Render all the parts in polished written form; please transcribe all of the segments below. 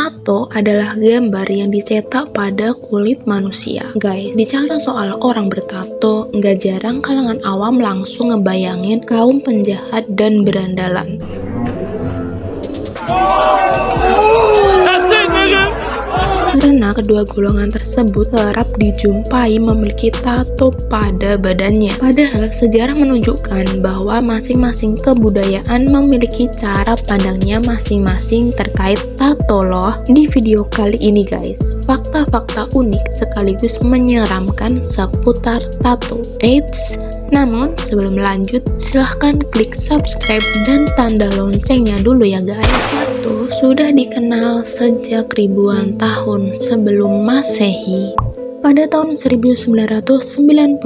Tato adalah gambar yang dicetak pada kulit manusia. Guys, bicara soal orang bertato, nggak jarang kalangan awam langsung ngebayangin kaum penjahat dan berandalan. Karena kedua golongan tersebut kerap dijumpai memiliki tato pada badannya. Padahal sejarah menunjukkan bahwa masing-masing kebudayaan memiliki cara pandangnya masing-masing terkait tato loh. Di video kali ini guys, fakta-fakta unik sekaligus menyeramkan seputar tato. Eits, namun sebelum lanjut silahkan klik subscribe dan tanda loncengnya dulu ya guys. Tato sudah dikenal sejak ribuan tahun sebelum Masehi. Pada tahun 1991,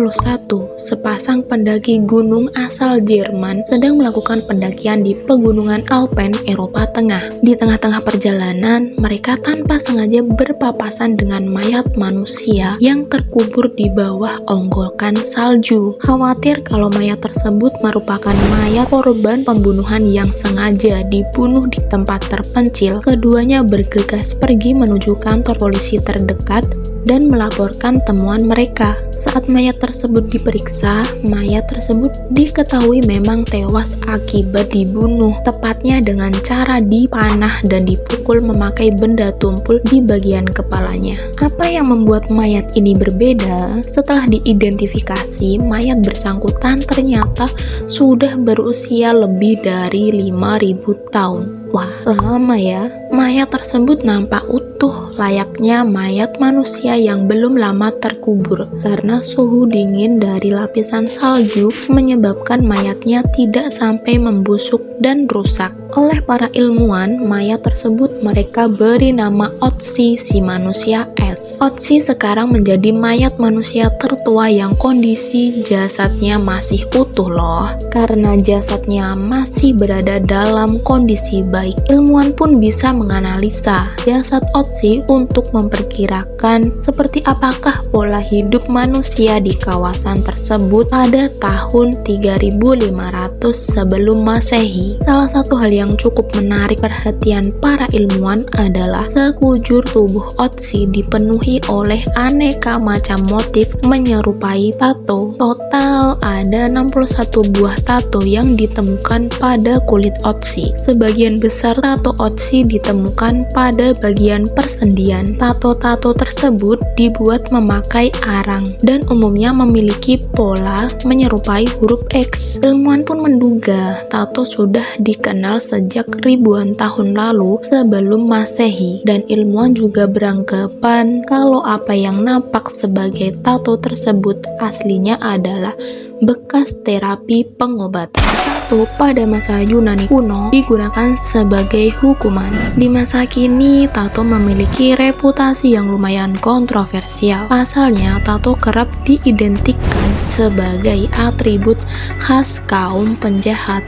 sepasang pendaki gunung asal Jerman sedang melakukan pendakian di pegunungan Alpen, Eropa Tengah. Di tengah-tengah perjalanan, mereka tanpa sengaja berpapasan dengan mayat manusia yang terkubur di bawah onggokan salju. Khawatir kalau mayat tersebut merupakan mayat korban pembunuhan yang sengaja dibunuh di tempat terpencil, keduanya bergegas pergi menuju kantor polisi terdekat dan melaporkan temuan mereka. Saat mayat tersebut diperiksa, mayat tersebut diketahui memang tewas akibat dibunuh, tepatnya dengan cara dipanah dan dipukul memakai benda tumpul di bagian kepalanya. Apa yang membuat mayat ini berbeda? Setelah diidentifikasi, mayat bersangkutan ternyata sudah berusia lebih dari 5.000 tahun. Wah, lama ya. Mayat tersebut nampak utuh layaknya mayat manusia yang belum lama terkubur. Karena suhu dingin dari lapisan salju menyebabkan mayatnya tidak sampai membusuk dan rusak. Oleh para ilmuwan, mayat tersebut mereka beri nama Otzi, si manusia es. Otzi sekarang menjadi mayat manusia tertua yang kondisi jasadnya masih utuh loh. Karena jasadnya masih berada dalam kondisi baik, ilmuwan pun bisa menganalisa jasad Otzi untuk memperkirakan seperti apakah pola hidup manusia di kawasan tersebut pada tahun 3500 sebelum Masehi. Salah satu hal yang cukup menarik perhatian para ilmuwan adalah sekujur tubuh Otzi dipenuhi oleh aneka macam motif menyerupai tato. Total ada 61 buah tato yang ditemukan pada kulit Otzi. Sebagian besar tato Otzi ditemukan pada bagian persendian. Tato-tato tersebut dibuat memakai arang dan umumnya memiliki pola menyerupai huruf X. Ilmuwan pun menduga tato sudah dikenal sejak ribuan tahun lalu sebelum Masehi, dan ilmuwan juga beranggapan kalau apa yang nampak sebagai tato tersebut aslinya adalah bekas terapi pengobatan. Tato pada masa Yunani kuno digunakan sebagai hukuman. Di masa kini, tato memiliki reputasi yang lumayan kontroversial. Pasalnya, tato kerap diidentikan sebagai atribut khas kaum penjahat.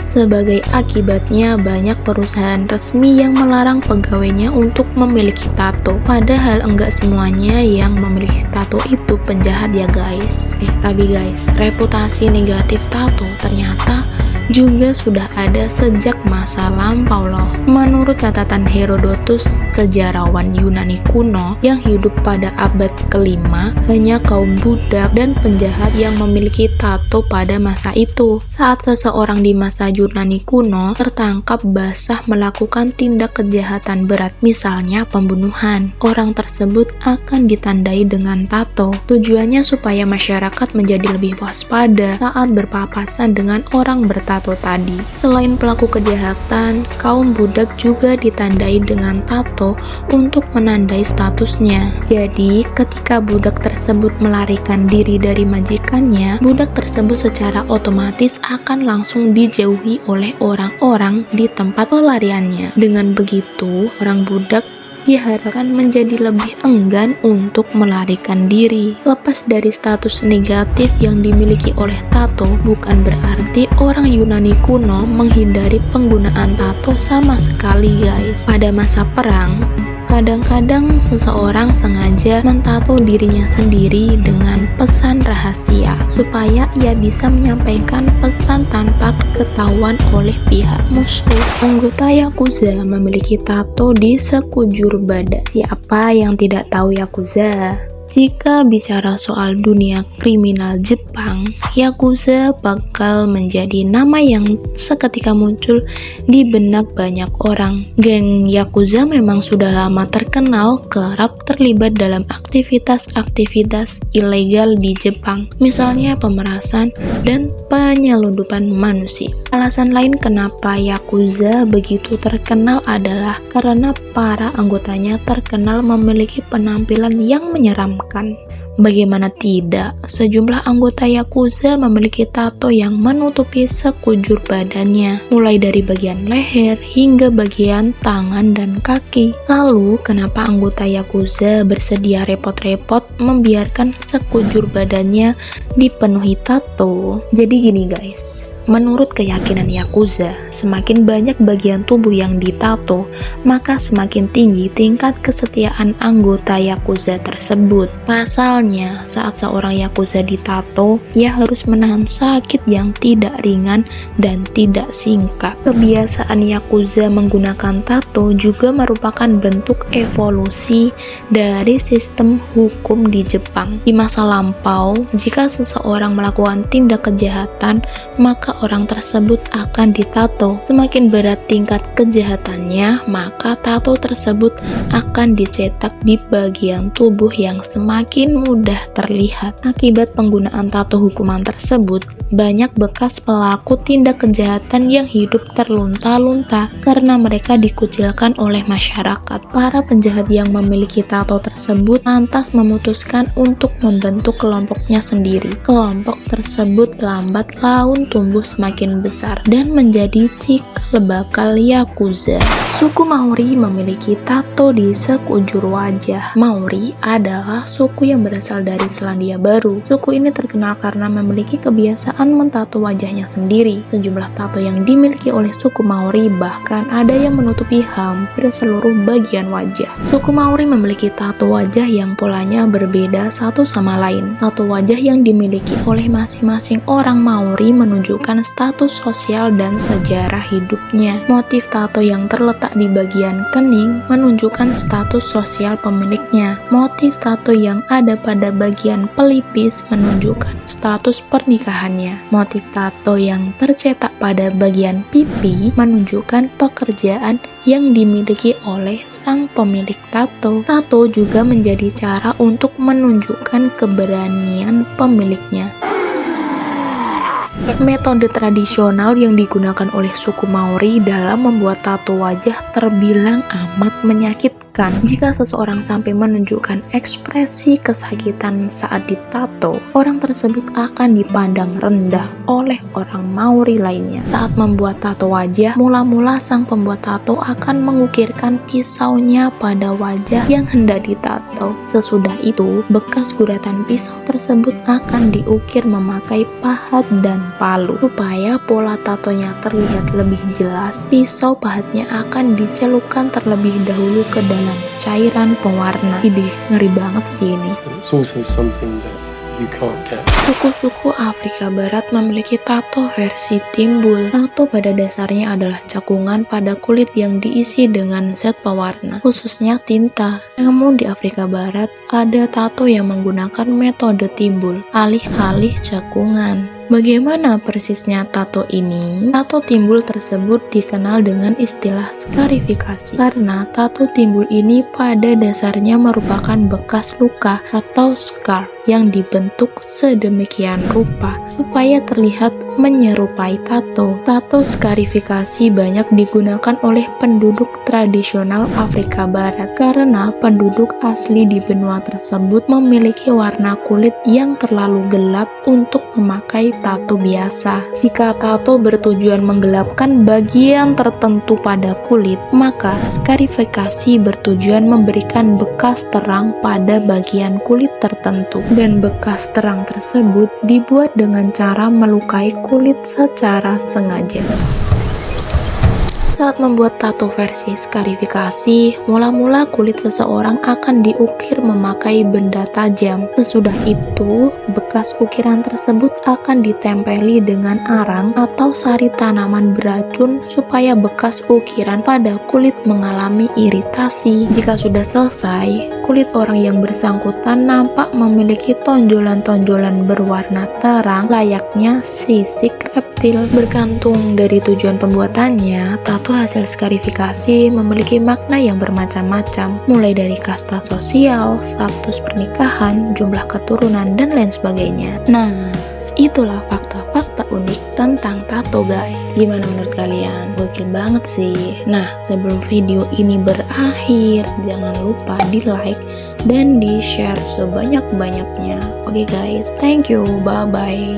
Sebagai akibatnya, banyak perusahaan resmi yang melarang pegawainya untuk memiliki tato. Padahal enggak semuanya yang memiliki tato itu penjahat ya guys. Tapi guys, reputasi negatif tato ternyata juga sudah ada sejak masa lampau loh. Menurut catatan Herodotus, sejarawan Yunani kuno yang hidup pada abad ke-5, hanya kaum budak dan penjahat yang memiliki tato pada masa itu. Saat seseorang di masa Yunani kuno tertangkap basah melakukan tindak kejahatan berat, misalnya pembunuhan, orang tersebut akan ditandai dengan tato. Tujuannya supaya masyarakat menjadi lebih waspada saat berpapasan dengan orang bertato tadi. Selain pelaku kejahatan, kaum budak juga ditandai dengan tato untuk menandai statusnya. Jadi, ketika budak tersebut melarikan diri dari majikannya, budak tersebut secara otomatis akan langsung dijauhi oleh orang-orang di tempat pelariannya. Dengan begitu, orang budak diharapkan menjadi lebih enggan untuk melarikan diri. Lepas dari status negatif yang dimiliki oleh tato, bukan berarti orang Yunani kuno menghindari penggunaan tato sama sekali guys. Pada masa perang, Kadang-kadang seseorang sengaja mentato dirinya sendiri dengan pesan rahasia supaya ia bisa menyampaikan pesan tanpa ketahuan oleh pihak musuh. Anggota Yakuza memiliki tato di sekujur badan. Siapa yang tidak tahu Yakuza? Jika bicara soal dunia kriminal Jepang, Yakuza bakal menjadi nama yang seketika muncul di benak banyak orang. Geng Yakuza memang sudah lama terkenal kerap terlibat dalam aktivitas-aktivitas ilegal di Jepang, misalnya pemerasan dan penyelundupan manusia. Alasan lain kenapa Yakuza begitu terkenal adalah karena para anggotanya terkenal memiliki penampilan yang menyeramkan. Bagaimana tidak, sejumlah anggota Yakuza memiliki tato yang menutupi sekujur badannya, mulai dari bagian leher hingga bagian tangan dan kaki. Lalu, kenapa anggota Yakuza bersedia repot-repot membiarkan sekujur badannya dipenuhi tato? Jadi gini guys, menurut keyakinan Yakuza, semakin banyak bagian tubuh yang ditato, maka semakin tinggi tingkat kesetiaan anggota Yakuza tersebut. Pasalnya, saat seorang Yakuza ditato, ia harus menahan sakit yang tidak ringan dan tidak singkat. Kebiasaan Yakuza menggunakan tato juga merupakan bentuk evolusi dari sistem hukum di Jepang. Di masa lampau, jika seseorang melakukan tindak kejahatan, maka orang tersebut akan ditato. Semakin berat tingkat kejahatannya, maka tato tersebut akan dicetak di bagian tubuh yang semakin mudah terlihat. Akibat penggunaan tato hukuman tersebut, banyak bekas pelaku tindak kejahatan yang hidup terlunta-lunta karena mereka dikucilkan oleh masyarakat. Para penjahat yang memiliki tato tersebut lantas memutuskan untuk membentuk kelompoknya sendiri. Kelompok tersebut lambat laun tumbuh semakin besar dan menjadi cikal bakal Yakuza. Suku Maori memiliki tato di sekujur wajah. Maori adalah suku yang berasal dari Selandia Baru. Suku ini terkenal karena memiliki kebiasaan mentato wajahnya sendiri. Sejumlah tato yang dimiliki oleh suku Maori bahkan ada yang menutupi hampir seluruh bagian wajah. Suku Maori memiliki tato wajah yang polanya berbeda satu sama lain. Tato wajah yang dimiliki oleh masing-masing orang Maori menunjukkan status sosial dan sejarah hidupnya. Motif tato yang terletak di bagian kening menunjukkan status sosial pemiliknya. Motif tato yang ada pada bagian pelipis menunjukkan status pernikahannya. Motif tato yang tercetak pada bagian pipi menunjukkan pekerjaan yang dimiliki oleh sang pemilik tato. Tato juga menjadi cara untuk menunjukkan keberanian pemiliknya. Metode tradisional yang digunakan oleh suku Maori dalam membuat tato wajah terbilang amat menyakitkan. Jika seseorang sampai menunjukkan ekspresi kesakitan saat ditato, orang tersebut akan dipandang rendah oleh orang Maori lainnya. Saat membuat tato wajah, mula-mula sang pembuat tato akan mengukirkan pisaunya pada wajah yang hendak ditato. Sesudah itu, bekas guratan pisau tersebut akan diukir memakai pahat dan palu. Supaya pola tatonya terlihat lebih jelas, pisau pahatnya akan dicelupkan terlebih dahulu ke dalam cairan pewarna. Idih, ngeri banget sih ini. It's also something that you can't get. Suku-suku Afrika Barat memiliki tato versi timbul. Tato pada dasarnya adalah cakungan pada kulit yang diisi dengan zat pewarna, khususnya tinta. Namun di Afrika Barat ada tato yang menggunakan metode timbul, alih-alih cakungan. Bagaimana persisnya tato ini? Tato timbul tersebut dikenal dengan istilah skarifikasi karena tato timbul ini pada dasarnya merupakan bekas luka atau scar yang dibentuk sedemikian rupa supaya terlihat menyerupai tato. Tato skarifikasi banyak digunakan oleh penduduk tradisional Afrika Barat karena penduduk asli di benua tersebut memiliki warna kulit yang terlalu gelap untuk memakai tato biasa. Jika tato bertujuan menggelapkan bagian tertentu pada kulit, maka skarifikasi bertujuan memberikan bekas terang pada bagian kulit tertentu, dan bekas terang tersebut dibuat dengan cara melukai kulit secara sengaja. Saat membuat tato versi skarifikasi, mula-mula kulit seseorang akan diukir memakai benda tajam. Sesudah itu, bekas ukiran tersebut akan ditempeli dengan arang atau sari tanaman beracun supaya bekas ukiran pada kulit mengalami iritasi. Jika sudah selesai, kulit orang yang bersangkutan nampak memiliki tonjolan-tonjolan berwarna terang layaknya sisik reptil. Bergantung dari tujuan pembuatannya, tato hasil skarifikasi memiliki makna yang bermacam-macam, mulai dari kasta sosial, status pernikahan, jumlah keturunan, dan lain sebagainya. Nah, itulah fakta-fakta unik tentang tato guys. Gimana menurut kalian? Gokil banget sih. Nah, sebelum video ini berakhir, jangan lupa di like dan di share sebanyak-banyaknya. Oke guys, thank you, bye-bye.